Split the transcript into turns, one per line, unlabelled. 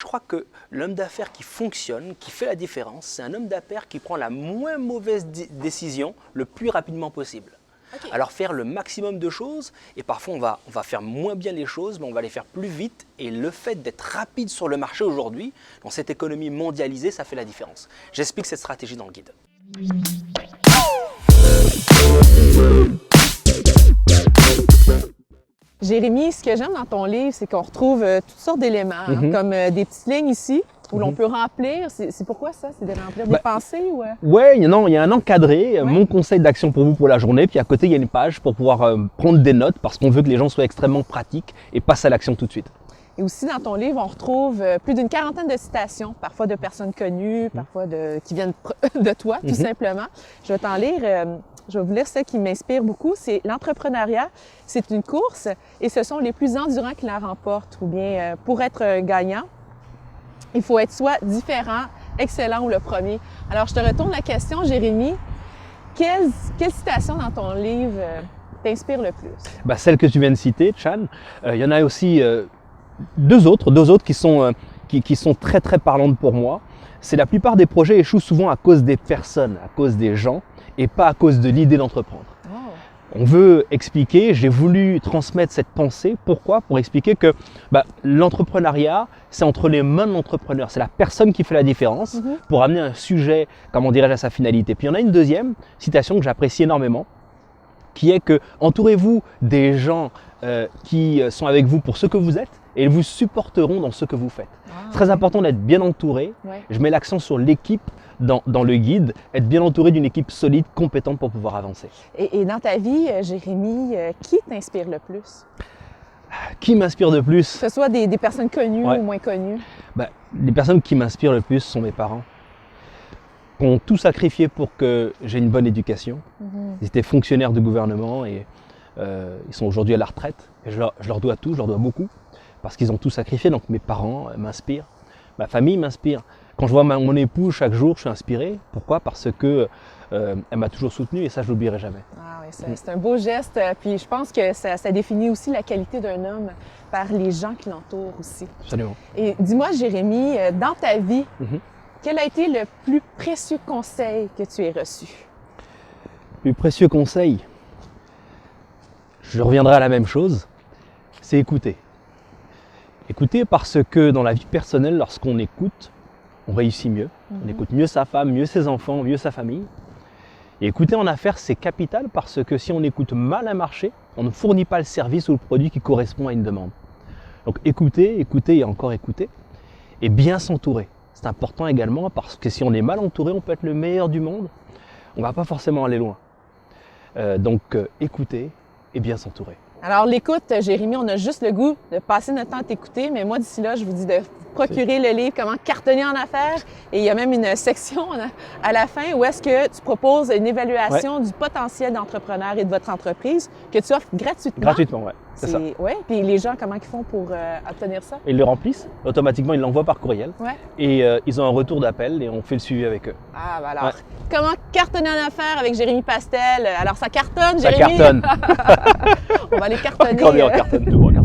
Je crois que l'homme d'affaires qui fonctionne, qui fait la différence, c'est un homme d'affaires qui prend la moins mauvaise décision le plus rapidement possible.
Okay.
Alors faire le maximum de choses, et parfois on va faire moins bien les choses, mais on va les faire plus vite. Et le fait d'être rapide sur le marché aujourd'hui, dans cette économie mondialisée, ça fait la différence. J'explique cette stratégie dans le guide.
Jérémy, ce que j'aime dans ton livre, c'est qu'on retrouve toutes sortes d'éléments, comme des petites lignes ici, où l'on peut remplir. C'est pourquoi ça? C'est de remplir des pensées?
Ouais, non, il y a un encadré, mon conseil d'action pour vous pour la journée, puis à côté, il y a une page pour pouvoir prendre des notes, parce qu'on veut que les gens soient extrêmement pratiques et passent à l'action tout de suite.
Et aussi, dans ton livre, on retrouve plus d'une quarantaine de citations, parfois de personnes connues, parfois qui viennent de toi, tout simplement. Je vais t'en lire. Je vais vous lire celle qui m'inspire beaucoup. C'est l'entrepreneuriat, c'est une course et ce sont les plus endurants qui la remportent. Ou bien, pour être gagnant, il faut être soit différent, excellent ou le premier. Alors, je te retourne la question, Jérémy. Quelle citation dans ton livre t'inspire le plus?
Celle que tu viens de citer, Chan. Il y en a aussi deux autres qui sont très très parlantes pour moi. C'est la plupart des projets échouent souvent à cause des personnes, à cause des gens, et pas à cause de l'idée d'entreprendre. On veut expliquer, j'ai voulu transmettre cette pensée. Pourquoi? Pour expliquer que l'entrepreneuriat, c'est entre les mains de l'entrepreneur. C'est la personne qui fait la différence pour amener un sujet, comment dirais-je, à sa finalité. Puis il y en a une deuxième citation que j'apprécie énormément, qui est que entourez-vous des gens qui sont avec vous pour ce que vous êtes et ils vous supporteront dans ce que vous faites. C'est très important d'être bien entouré. Je mets l'accent sur l'équipe dans le guide, être bien entouré d'une équipe solide, compétente pour pouvoir avancer.
Et dans ta vie, Jérémy, qui t'inspire le plus?
Qui m'inspire le plus?
Que ce soit des personnes connues ou moins connues.
Les personnes qui m'inspirent le plus sont mes parents, qui ont tout sacrifié pour que j'ai une bonne éducation. Ils étaient fonctionnaires de gouvernement et ils sont aujourd'hui à la retraite. Et je leur dois tout, je leur dois beaucoup, parce qu'ils ont tout sacrifié. Donc mes parents m'inspirent, ma famille m'inspire. Quand je vois mon épouse chaque jour, je suis inspiré. Pourquoi? Parce que elle m'a toujours soutenu et ça, je l'oublierai jamais.
Ah oui, c'est un beau geste. Puis je pense que ça définit aussi la qualité d'un homme par les gens qui l'entourent aussi.
Absolument.
Et dis-moi, Jérémy, dans ta vie, quel a été le plus précieux conseil que tu aies reçu?
Le plus précieux conseil, je reviendrai à la même chose, c'est écouter. Écouter parce que dans la vie personnelle, lorsqu'on écoute, on réussit mieux. On écoute mieux sa femme, mieux ses enfants, mieux sa famille. Et écouter en affaires, c'est capital parce que si on écoute mal un marché, on ne fournit pas le service ou le produit qui correspond à une demande. Donc écouter, écouter et encore écouter. Et bien s'entourer. C'est important également parce que si on est mal entouré, on peut être le meilleur du monde. On ne va pas forcément aller loin. Donc écouter et bien s'entourer.
Alors l'écoute, Jérémy, on a juste le goût de passer notre temps à t'écouter, mais moi d'ici là, je vous dis de procurer le livre « Comment cartonner en affaires » et il y a même une section à la fin où est-ce que tu proposes une évaluation du potentiel d'entrepreneur et de votre entreprise que tu offres gratuitement.
Gratuitement, oui. C'est ça.
Oui, puis les gens, comment ils font pour obtenir ça?
Ils le remplissent, automatiquement ils l'envoient par courriel et ils ont un retour d'appel et on fait le suivi avec eux.
Ah, ben alors, comment cartonner en affaires avec Jérémy Pastel? Alors ça cartonne, Jérémy?
Ça cartonne!
On va aller cartonner.
On cartonne tout le monde.